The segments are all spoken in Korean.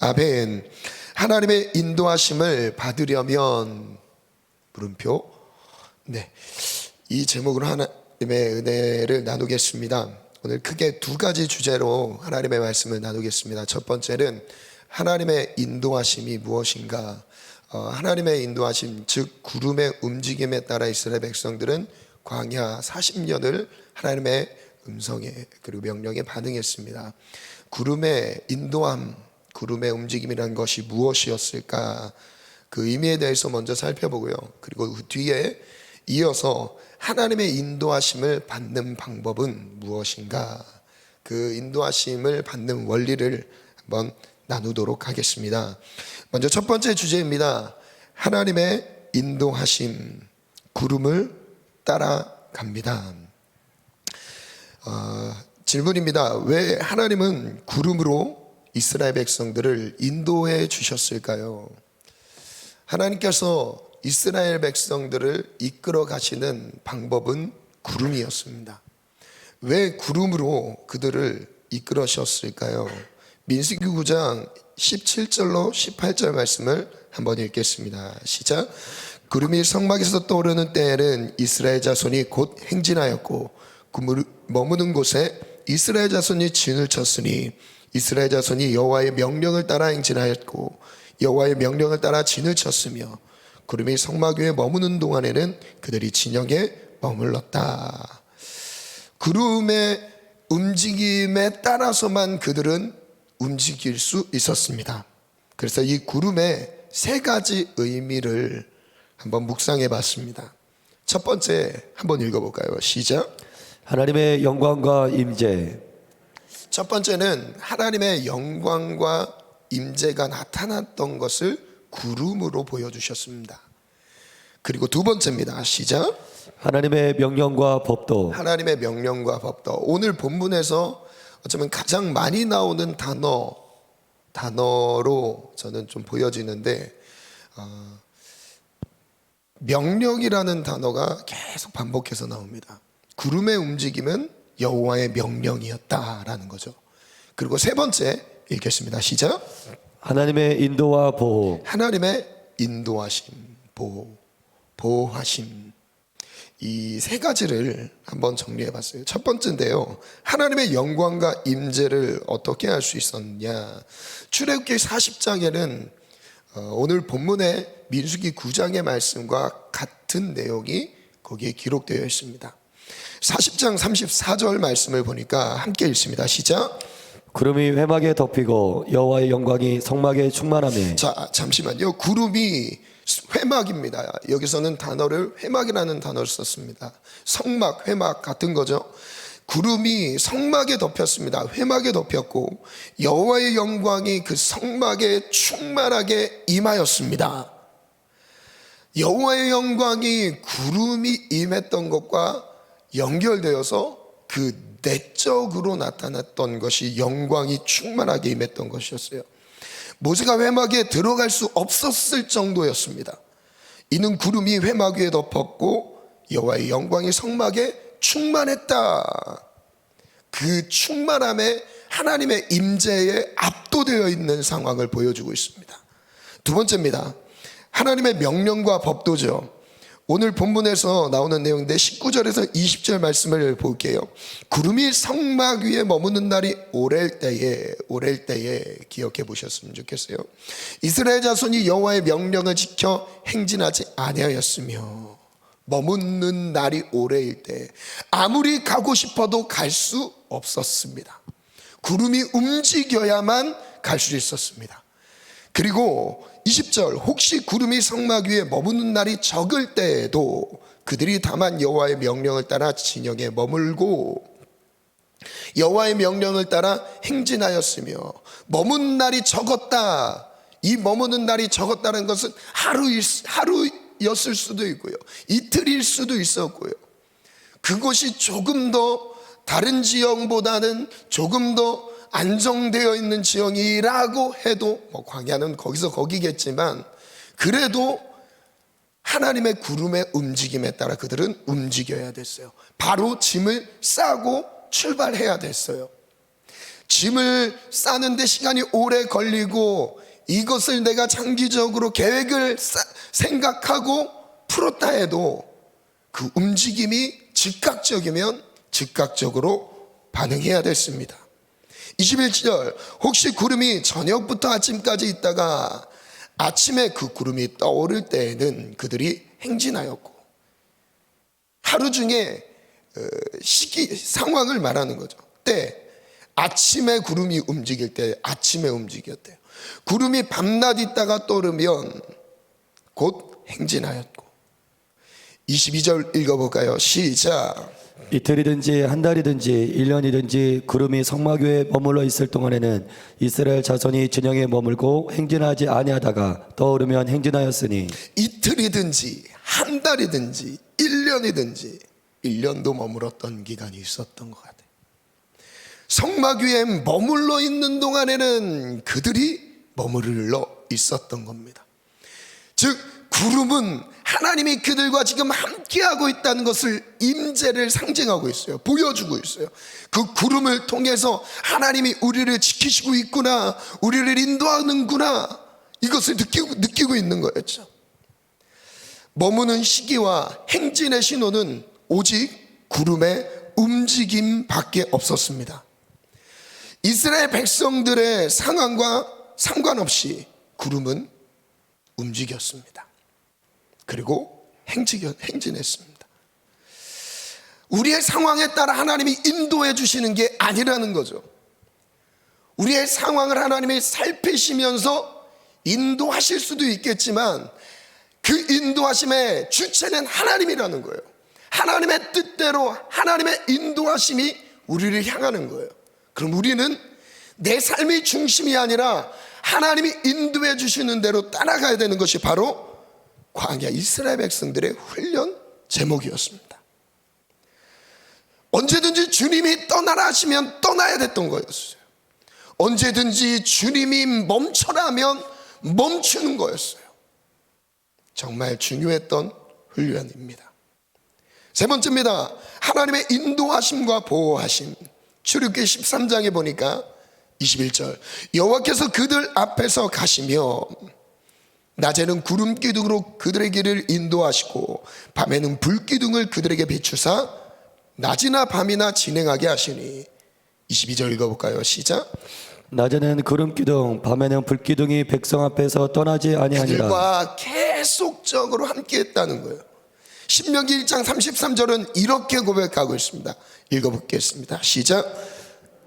아멘. 하나님의 인도하심을 받으려면 물음표. 네, 이 제목으로 하나님의 은혜를 나누겠습니다. 오늘 크게 두 가지 주제로 하나님의 말씀을 나누겠습니다. 첫 번째는 하나님의 인도하심이 무엇인가. 하나님의 인도하심, 즉 구름의 움직임에 따라 이스라엘 백성들은 광야 40년을 하나님의 음성에 그리고 명령에 반응했습니다. 구름의 인도함, 구름의 움직임이라는 것이 무엇이었을까? 그 의미에 대해서 먼저 살펴보고요. 그리고 그 뒤에 이어서 하나님의 인도하심을 받는 방법은 무엇인가? 그 인도하심을 받는 원리를 한번 나누도록 하겠습니다. 먼저 첫 번째 주제입니다. 하나님의 인도하심, 구름을 따라갑니다. 질문입니다. 왜 하나님은 구름으로 이스라엘 백성들을 인도해 주셨을까요? 하나님께서 이스라엘 백성들을 이끌어 가시는 방법은 구름이었습니다. 왜 구름으로 그들을 이끌으셨을까요? 민수기 9장 17절로 18절 말씀을 한번 읽겠습니다. 시작. 구름이 성막에서 떠오르는 때에는 이스라엘 자손이 곧 행진하였고 머무는 곳에 이스라엘 자손이 진을 쳤으니 이스라엘 자손이 여호와의 명령을 따라 행진하였고 여호와의 명령을 따라 진을 쳤으며 구름이 성막 위에 머무는 동안에는 그들이 진영에 머물렀다. 구름의 움직임에 따라서만 그들은 움직일 수 있었습니다. 그래서 이 구름의 세 가지 의미를 한번 묵상해 봤습니다. 첫 번째 한번 읽어볼까요? 시작. 하나님의 영광과 임재. 첫 번째는 하나님의 영광과 임재가 나타났던 것을 구름으로 보여주셨습니다. 그리고 두 번째입니다. 시작. 하나님의 명령과 법도. 하나님의 명령과 법도. 오늘 본문에서 어쩌면 가장 많이 나오는 단어로 저는 좀 보여지는데 명령이라는 단어가 계속 반복해서 나옵니다. 구름의 움직임은 여호와의 명령이었다라는 거죠. 그리고 세 번째 읽겠습니다. 시작. 하나님의 인도와 보호. 하나님의 인도하심, 보호하심. 이 세 가지를 한번 정리해 봤어요. 첫 번째인데요, 하나님의 영광과 임재를 어떻게 알 수 있었냐. 출애굽기 40장에는 오늘 본문의 민수기 9장의 말씀과 같은 내용이 거기에 기록되어 있습니다. 40장 34절 말씀을 보니까 함께 읽습니다. 시작. 구름이 회막에 덮이고 여호와의 영광이 성막에 충만하며. 자, 잠시만요. 구름이 회막입니다. 여기서는 단어를 회막이라는 단어를 썼습니다. 성막, 회막 같은 거죠. 구름이 성막에 덮였습니다. 회막에 덮였고 여호와의 영광이 그 성막에 충만하게 임하였습니다. 여호와의 영광이 구름이 임했던 것과 연결되어서 그 내적으로 나타났던 것이 영광이 충만하게 임했던 것이었어요. 모세가 회막에 들어갈 수 없었을 정도였습니다. 이는 구름이 회막 위에 덮었고 여호와의 영광이 성막에 충만했다. 그 충만함에 하나님의 임재에 압도되어 있는 상황을 보여주고 있습니다. 두 번째입니다. 하나님의 명령과 법도죠. 오늘 본문에서 나오는 내용인데 19절에서 20절 말씀을 볼게요. 구름이 성막 위에 머무는 날이 오랠 때에 기억해 보셨으면 좋겠어요. 이스라엘 자손이 여호와의 명령을 지켜 행진하지 아니하였으며 머무는 날이 오래일 때 아무리 가고 싶어도 갈 수 없었습니다. 구름이 움직여야만 갈 수 있었습니다. 그리고 20절, 혹시 구름이 성막 위에 머무는 날이 적을 때에도 그들이 다만 여호와의 명령을 따라 진영에 머물고 여호와의 명령을 따라 행진하였으며 머무는 날이 적었다. 이 머무는 날이 적었다는 것은 하루였을 수도 있고요, 이틀일 수도 있었고요, 그것이 조금 더 다른 지형보다는 조금 더 안정되어 있는 지형이라고 해도 광야는 거기서 거기겠지만 그래도 하나님의 구름의 움직임에 따라 그들은 움직여야 됐어요. 바로 짐을 싸고 출발해야 됐어요. 짐을 싸는데 시간이 오래 걸리고 이것을 내가 장기적으로 계획을 생각하고 풀었다 해도 그 움직임이 즉각적이면 즉각적으로 반응해야 됐습니다. 21절, 혹시 구름이 저녁부터 아침까지 있다가 아침에 그 구름이 떠오를 때에는 그들이 행진하였고, 하루 중에 시기 상황을 말하는 거죠. 때 아침에 구름이 움직일 때 아침에 움직였대요. 구름이 밤낮 있다가 떠오르면 곧 행진하였고. 22절 읽어볼까요? 시작. 이틀이든지 한 달이든지 1년이든지 구름이 성막위에 머물러 있을 동안에는 이스라엘 자손이 진영에 머물고 행진하지 아니하다가 떠오르면 행진하였으니, 이틀이든지 한 달이든지 1년이든지 1년도 머물렀던 기간이 있었던 것 같아요. 성막 위에 머물러 있는 동안에는 그들이 머물러 있었던 겁니다. 즉 구름은 하나님이 그들과 지금 함께하고 있다는 것을, 임재를 상징하고 있어요. 보여주고 있어요. 그 구름을 통해서 하나님이 우리를 지키시고 있구나, 우리를 인도하는구나, 이것을 느끼고 있는 거였죠. 머무는 시기와 행진의 신호는 오직 구름의 움직임밖에 없었습니다. 이스라엘 백성들의 상황과 상관없이 구름은 움직였습니다. 그리고 행진했습니다. 우리의 상황에 따라 하나님이 인도해 주시는 게 아니라는 거죠. 우리의 상황을 하나님이 살피시면서 인도하실 수도 있겠지만 그 인도하심의 주체는 하나님이라는 거예요. 하나님의 뜻대로 하나님의 인도하심이 우리를 향하는 거예요. 그럼 우리는 내 삶이 중심이 아니라 하나님이 인도해 주시는 대로 따라가야 되는 것이 바로 광야 이스라엘 백성들의 훈련 제목이었습니다. 언제든지 주님이 떠나라 하시면 떠나야 됐던 거였어요. 언제든지 주님이 멈춰라 하면 멈추는 거였어요. 정말 중요했던 훈련입니다. 세 번째입니다. 하나님의 인도하심과 보호하심. 출애굽기 13장에 보니까 21절, 여호와께서 그들 앞에서 가시며 낮에는 구름 기둥으로 그들의 길을 인도하시고 밤에는 불 기둥을 그들에게 비추사 낮이나 밤이나 진행하게 하시니. 22절 읽어볼까요? 시작. 낮에는 구름 기둥 밤에는 불 기둥이 백성 앞에서 떠나지 아니하니라. 그들과 계속적으로 함께했다는 거예요. 신명기 1장 33절은 이렇게 고백하고 있습니다. 읽어보겠습니다. 시작.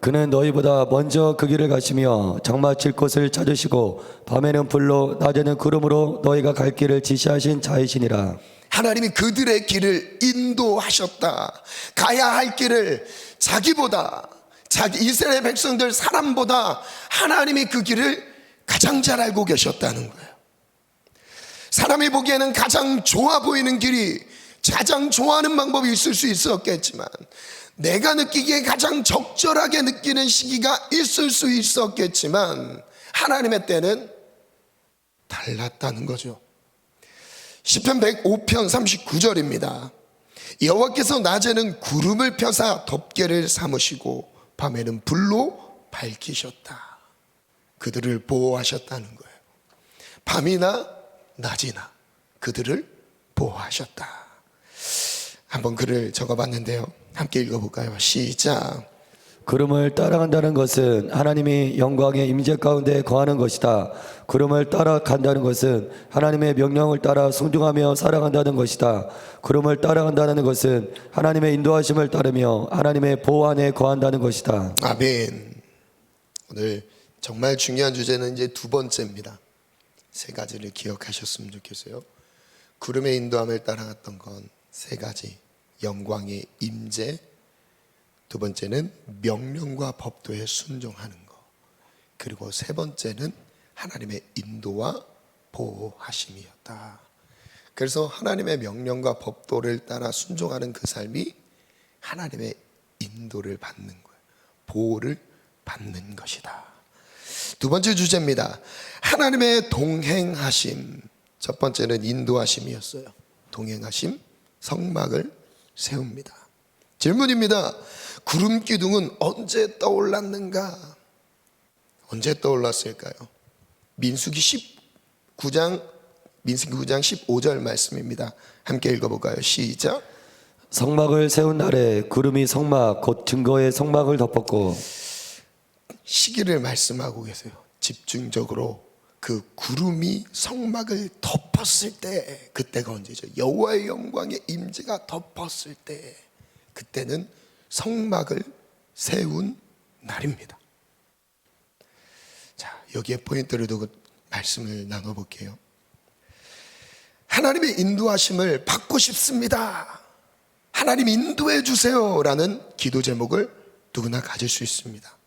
그는 너희보다 먼저 그 길을 가시며 장마칠 곳을 찾으시고 밤에는 불로 낮에는 구름으로 너희가 갈 길을 지시하신 자이시니라. 하나님이 그들의 길을 인도하셨다. 가야 할 길을 자기보다, 자기 이스라엘 백성들 사람보다 하나님이 그 길을 가장 잘 알고 계셨다는 거예요. 사람이 보기에는 가장 좋아 보이는 길이, 가장 좋아하는 방법이 있을 수 있었겠지만 내가 느끼기에 가장 적절하게 느끼는 시기가 있을 수 있었겠지만 하나님의 때는 달랐다는 거죠. 시편 105편 39절입니다. 여호와께서 낮에는 구름을 펴사 덮개를 삼으시고 밤에는 불로 밝히셨다. 그들을 보호하셨다는 거예요. 밤이나 낮이나 그들을 보호하셨다. 한번 글을 적어봤는데요. 함께 읽어볼까요? 시작. 구름을 따라간다는 것은 하나님이 영광의 임재 가운데 거하는 것이다. 구름을 따라간다는 것은 하나님의 명령을 따라 순종하며 살아간다는 것이다. 구름을 따라간다는 것은 하나님의 인도하심을 따르며 하나님의 보호 안에 거한다는 것이다. 아멘. 오늘 정말 중요한 주제는 이제 두 번째입니다. 세 가지를 기억하셨으면 좋겠어요. 구름의 인도함을 따라갔던 건 세 가지. 영광의 임재, 두 번째는 명령과 법도에 순종하는 것, 그리고 세 번째는 하나님의 인도와 보호하심이었다. 그래서 하나님의 명령과 법도를 따라 순종하는 그 삶이 하나님의 인도를 받는 거예요. 보호를 받는 것이다. 두 번째 주제입니다. 하나님의 동행하심. 첫 번째는 인도하심이었어요. 동행하심, 성막을 세웁니다. 질문입니다. 구름 기둥은 언제 떠올랐는가? 언제 떠올랐을까요? 민수기 9장 15절 말씀입니다. 함께 읽어볼까요? 시작. 성막을 세운 날에 구름이 성막 곧 증거의 성막을 덮었고. 시기를 말씀하고 계세요. 집중적으로 그 구름이 성막을 덮었을 때, 그때가 언제죠? 여호와의 영광의 임재가 덮었을 때, 그때는 성막을 세운 날입니다. 자, 여기에 포인트를 두고 말씀을 나눠볼게요. 하나님의 인도하심을 받고 싶습니다. 하나님 인도해 주세요라는 기도 제목을 누구나 가질 수 있습니다.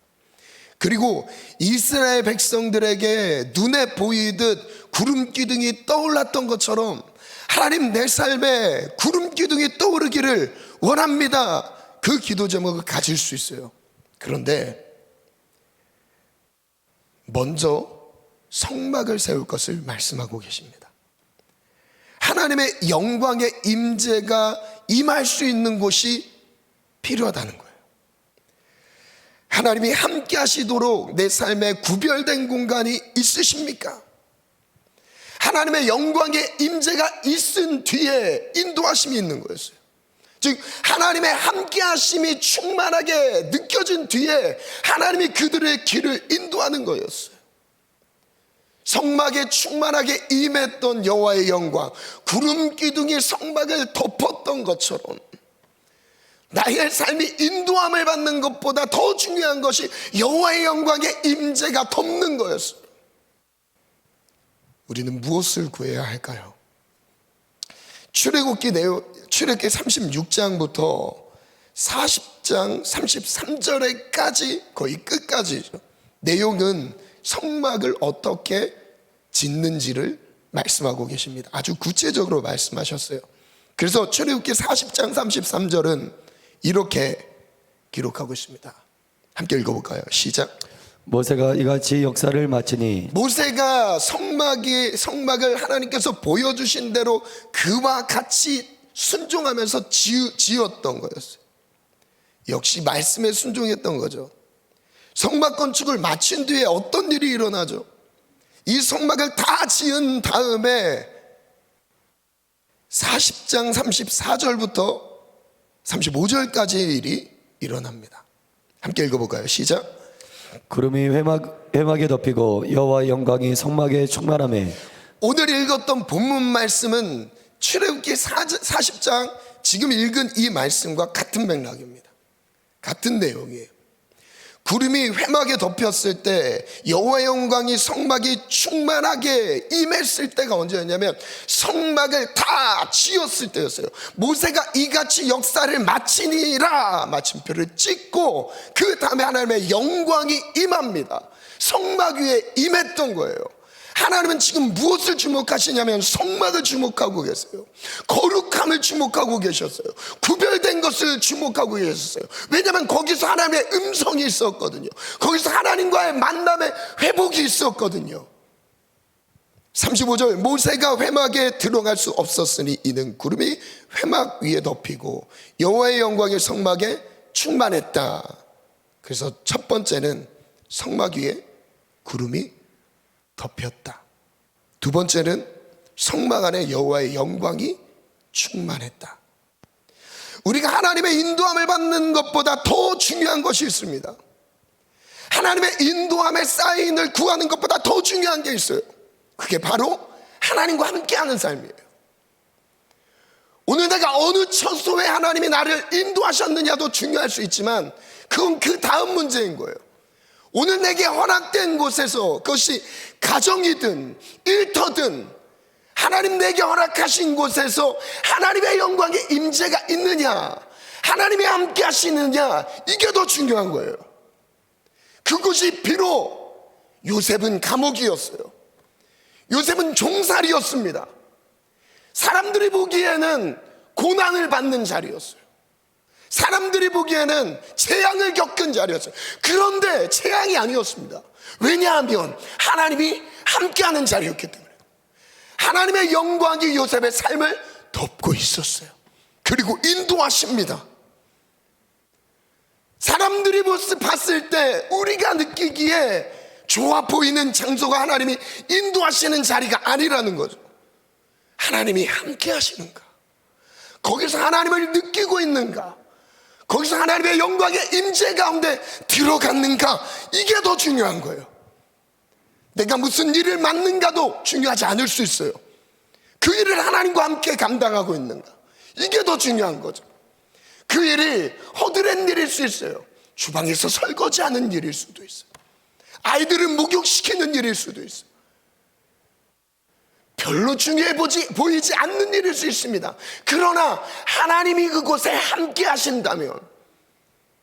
그리고 이스라엘 백성들에게 눈에 보이듯 구름 기둥이 떠올랐던 것처럼 하나님 내 삶에 구름 기둥이 떠오르기를 원합니다. 그 기도 제목을 가질 수 있어요. 그런데 먼저 성막을 세울 것을 말씀하고 계십니다. 하나님의 영광의 임재가 임할 수 있는 곳이 필요하다는 거예요. 하나님이 함께 하시도록 내 삶에 구별된 공간이 있으십니까? 하나님의 영광의 임재가 있은 뒤에 인도하심이 있는 거였어요. 즉 하나님의 함께 하심이 충만하게 느껴진 뒤에 하나님이 그들의 길을 인도하는 거였어요. 성막에 충만하게 임했던 여호와의 영광, 구름 기둥이 성막을 덮었던 것처럼 나의 삶이 인도함을 받는 것보다 더 중요한 것이 여호와의 영광의 임재가 덮는 거였어요. 우리는 무엇을 구해야 할까요? 출애굽기 36장부터 40장 33절에까지 거의 끝까지죠. 내용은 성막을 어떻게 짓는지를 말씀하고 계십니다. 아주 구체적으로 말씀하셨어요. 그래서 출애굽기 40장 33절은 이렇게 기록하고 있습니다. 함께 읽어볼까요? 시작. 모세가 이같이 역사를 마치니 모세가 성막을 하나님께서 보여주신 대로 그와 같이 순종하면서 지었던 거였어요. 역시 말씀에 순종했던 거죠. 성막 건축을 마친 뒤에 어떤 일이 일어나죠? 이 성막을 다 지은 다음에 40장 34절부터 35절까지의 일이 일어납니다. 함께 읽어볼까요? 시작. 구름이 회막에 덮이고 여호와의 영광이 성막에 충만하매. 오늘 읽었던 본문 말씀은 출애굽기 40장 지금 읽은 이 말씀과 같은 맥락입니다. 같은 내용이에요. 구름이 회막에 덮였을 때 여호와의 영광이 성막이 충만하게 임했을 때가 언제였냐면 성막을 다 지었을 때였어요. 모세가 이같이 역사를 마치니라 마침표를 찍고 그 다음에 하나님의 영광이 임합니다. 성막 위에 임했던 거예요. 하나님은 지금 무엇을 주목하시냐면 성막을 주목하고 계세요. 거룩함을 주목하고 계셨어요. 구별된 것을 주목하고 계셨어요. 왜냐하면 거기서 하나님의 음성이 있었거든요. 거기서 하나님과의 만남의 회복이 있었거든요. 35절 모세가 회막에 들어갈 수 없었으니 이는 구름이 회막 위에 덮이고 여호와의 영광이 성막에 충만했다. 그래서 첫 번째는 성막 위에 구름이 덮였다. 두 번째는 성막 안에 여호와의 영광이 충만했다. 우리가 하나님의 인도함을 받는 것보다 더 중요한 것이 있습니다. 하나님의 인도함의 사인을 구하는 것보다 더 중요한 게 있어요. 그게 바로 하나님과 함께하는 삶이에요. 오늘 내가 어느 처소에 하나님이 나를 인도하셨느냐도 중요할 수 있지만 그건 그 다음 문제인 거예요. 오늘 내게 허락된 곳에서 그것이 가정이든 일터든 하나님 내게 허락하신 곳에서 하나님의 영광의 임재가 있느냐, 하나님이 함께 하시느냐, 이게 더 중요한 거예요. 그곳이 비록 요셉은 감옥이었어요. 요셉은 종살이였습니다. 사람들이 보기에는 고난을 받는 자리였어요. 사람들이 보기에는 재앙을 겪은 자리였어요. 그런데 재앙이 아니었습니다. 왜냐하면 하나님이 함께하는 자리였기 때문에. 하나님의 영광이 요셉의 삶을 덮고 있었어요. 그리고 인도하십니다. 사람들이 봤을 때 우리가 느끼기에 좋아 보이는 장소가 하나님이 인도하시는 자리가 아니라는 거죠. 하나님이 함께 하시는가? 거기서 하나님을 느끼고 있는가? 거기서 하나님의 영광의 임재 가운데 들어갔는가? 이게 더 중요한 거예요. 내가 무슨 일을 맡는가도 중요하지 않을 수 있어요. 그 일을 하나님과 함께 감당하고 있는가? 이게 더 중요한 거죠. 그 일이 허드렛 일일 수 있어요. 주방에서 설거지하는 일일 수도 있어요. 아이들을 목욕시키는 일일 수도 있어요. 별로 중요해 보이지 않는 일일 수 있습니다. 그러나 하나님이 그곳에 함께 하신다면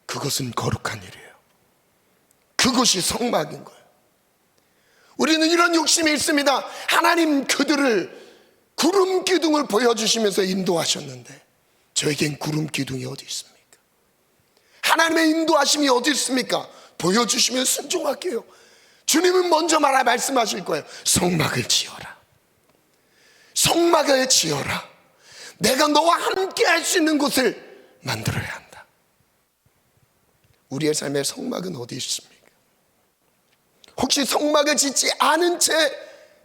그것은 거룩한 일이에요. 그것이 성막인 거예요. 우리는 이런 욕심이 있습니다. 하나님 그들을 구름 기둥을 보여주시면서 인도하셨는데 저에겐 구름 기둥이 어디 있습니까? 하나님의 인도하심이 어디 있습니까? 보여주시면 순종할게요. 주님은 먼저 말씀하실 거예요. 성막을 지어라. 성막을 지어라. 내가 너와 함께 할 수 있는 곳을 만들어야 한다. 우리의 삶의 성막은 어디 있습니까? 혹시 성막을 짓지 않은 채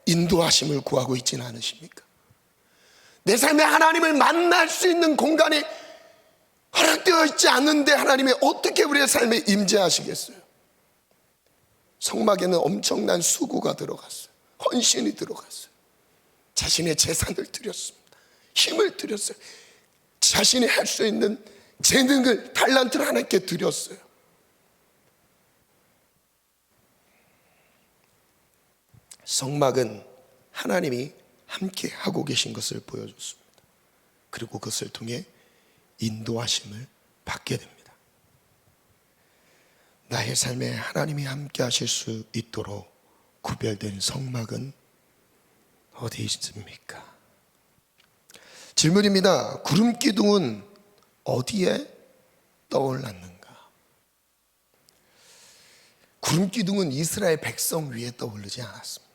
인도하심을 구하고 있지는 않으십니까? 내 삶에 하나님을 만날 수 있는 공간이 허락되어 있지 않는데 하나님이 어떻게 우리의 삶에 임재하시겠어요? 성막에는 엄청난 수고가 들어갔어요. 헌신이 들어갔어요. 자신의 재산을 드렸습니다. 힘을 드렸어요. 자신이 할 수 있는 재능을, 달란트를 하나님께 드렸어요. 성막은 하나님이 함께 하고 계신 것을 보여줬습니다. 그리고 그것을 통해 인도하심을 받게 됩니다. 나의 삶에 하나님이 함께 하실 수 있도록 구별된 성막은 어디 있습니까? 질문입니다. 구름 기둥은 어디에 떠올랐는가? 구름 기둥은 이스라엘 백성 위에 떠오르지 않았습니다.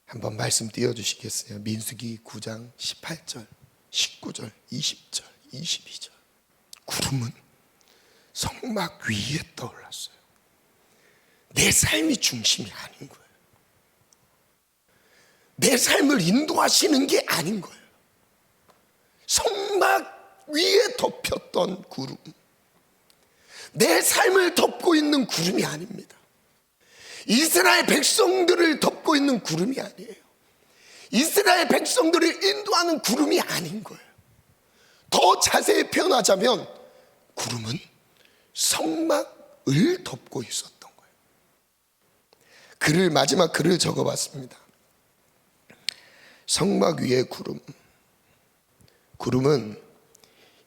한번 말씀 띄워주시겠어요? 민수기 9장 18절, 19절, 20절, 22절. 구름은 성막 위에 떠올랐어요. 내 삶이 중심이 아닌 거예요. 내 삶을 인도하시는 게 아닌 거예요. 성막 위에 덮였던 구름, 내 삶을 덮고 있는 구름이 아닙니다. 이스라엘 백성들을 덮고 있는 구름이 아니에요. 이스라엘 백성들을 인도하는 구름이 아닌 거예요. 더 자세히 표현하자면 구름은 성막을 덮고 있었던 거예요. 마지막 글을 적어봤습니다. 성막 위의 구름. 구름은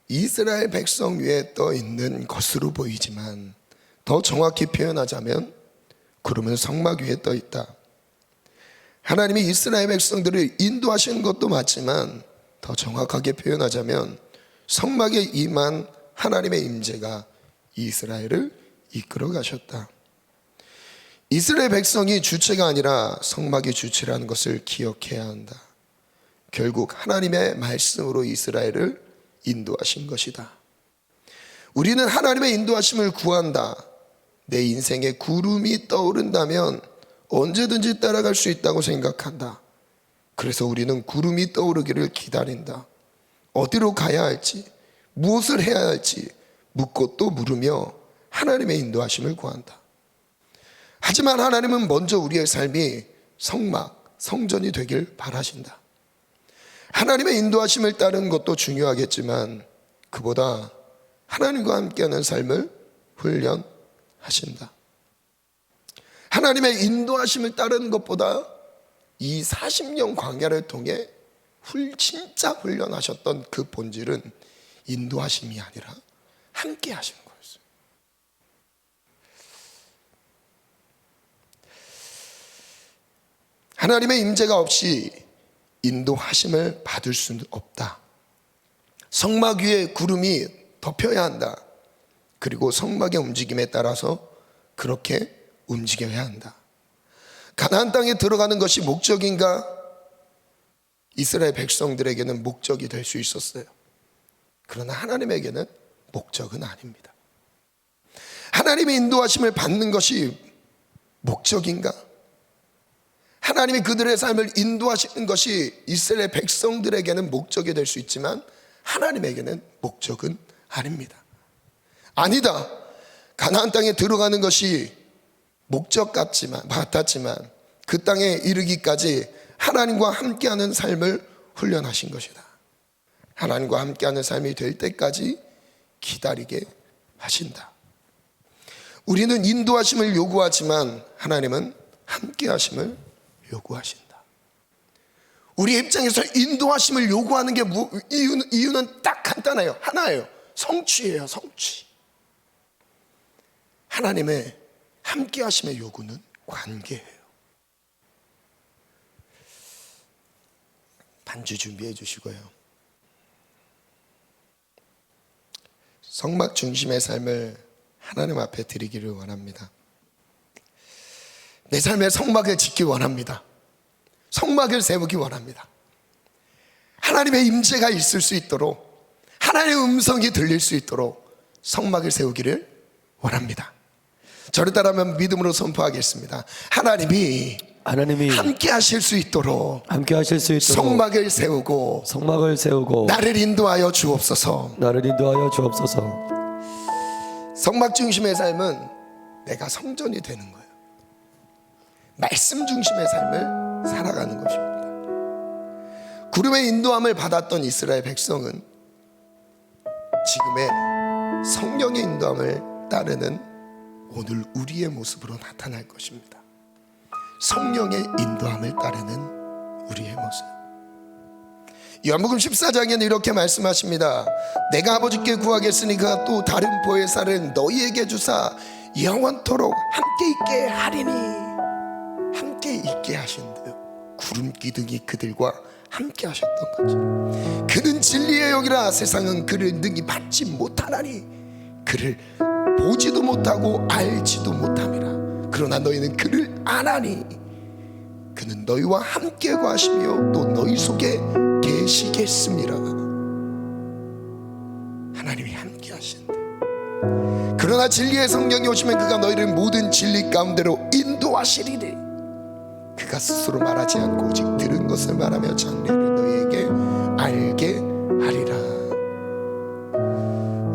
이스라엘 백성 위에 떠 있는 것으로 보이지만 더 정확히 표현하자면 구름은 성막 위에 떠 있다. 하나님이 이스라엘 백성들을 인도하시는 것도 맞지만 더 정확하게 표현하자면 성막에 임한 하나님의 임재가 이스라엘을 이끌어 가셨다. 이스라엘 백성이 주체가 아니라 성막이 주체라는 것을 기억해야 한다. 결국 하나님의 말씀으로 이스라엘을 인도하신 것이다. 우리는 하나님의 인도하심을 구한다. 내 인생에 구름이 떠오른다면 언제든지 따라갈 수 있다고 생각한다. 그래서 우리는 구름이 떠오르기를 기다린다. 어디로 가야 할지, 무엇을 해야 할지 묻고 또 물으며 하나님의 인도하심을 구한다. 하지만 하나님은 먼저 우리의 삶이 성막, 성전이 되길 바라신다. 하나님의 인도하심을 따르는 것도 중요하겠지만 그보다 하나님과 함께하는 삶을 훈련하신다. 하나님의 인도하심을 따르는 것보다 이 40년 광야를 통해 진짜 훈련하셨던 그 본질은 인도하심이 아니라 함께 하시는 거였어요. 하나님의 임재가 없이 인도하심을 받을 수는 없다. 성막 위에 구름이 덮여야 한다. 그리고 성막의 움직임에 따라서 그렇게 움직여야 한다. 가나안 땅에 들어가는 것이 목적인가? 이스라엘 백성들에게는 목적이 될 수 있었어요. 그러나 하나님에게는 목적은 아닙니다. 하나님의 인도하심을 받는 것이 목적인가? 하나님이 그들의 삶을 인도하시는 것이 이스라엘 백성들에게는 목적이 될 수 있지만 하나님에게는 목적은 아닙니다. 아니다. 가나안 땅에 들어가는 것이 목적 같았지만 그 땅에 이르기까지 하나님과 함께하는 삶을 훈련하신 것이다. 하나님과 함께하는 삶이 될 때까지 기다리게 하신다. 우리는 인도하심을 요구하지만 하나님은 함께하심을 요구하신다. 우리 입장에서 인도하심을 요구하는 게 이유는 딱 간단해요. 하나예요. 성취예요. 성취. 하나님의 함께하심의 요구는 관계예요. 반주 준비해 주시고요. 성막 중심의 삶을 하나님 앞에 드리기를 원합니다. 내 삶의 성막을 짓기 원합니다. 성막을 세우기 원합니다. 하나님의 임재가 있을 수 있도록, 하나님의 음성이 들릴 수 있도록 성막을 세우기를 원합니다. 저를 따르면 믿음으로 선포하겠습니다. 하나님이 함께 하실 수 있도록 성막을 세우고 나를 인도하여 주옵소서. 성막 중심의 삶은 내가 성전이 되는 거예요. 말씀 중심의 삶을 살아가는 것입니다. 구름의 인도함을 받았던 이스라엘 백성은 지금의 성령의 인도함을 따르는 오늘 우리의 모습으로 나타날 것입니다. 성령의 인도함을 따르는 우리의 모습. 요한복음 14장에는 이렇게 말씀하십니다. 내가 아버지께 구하겠으니 그가 또 다른 보혜사를 너희에게 주사 영원토록 함께 있게 하리니. 함께 있게 하신대요. 구름 기둥이 그들과 함께 하셨던 거죠. 그는 진리의 영이라 세상은 그를 능히 받지 못하나니 그를 보지도 못하고 알지도 못함이라. 그러나 너희는 그를 아나니 그는 너희와 함께 거하시며 또 너희 속에 계시겠습니다. 하나님이 함께 하신대. 그러나 진리의 성령이 오시면 그가 너희를 모든 진리 가운데로 인도하시리니 그가 스스로 말하지 않고 오직 들은 것을 말하며 장래를 너희에게 알게 하리라.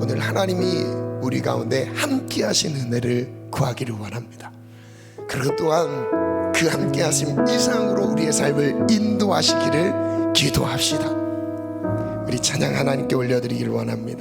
오늘 하나님이 우리 가운데 함께 하신 은혜를 구하기를 원합니다. 그리고 또한 그 함께 하심 이상으로 우리의 삶을 인도하시기를 기도합시다. 우리 찬양 하나님께 올려드리기를 원합니다.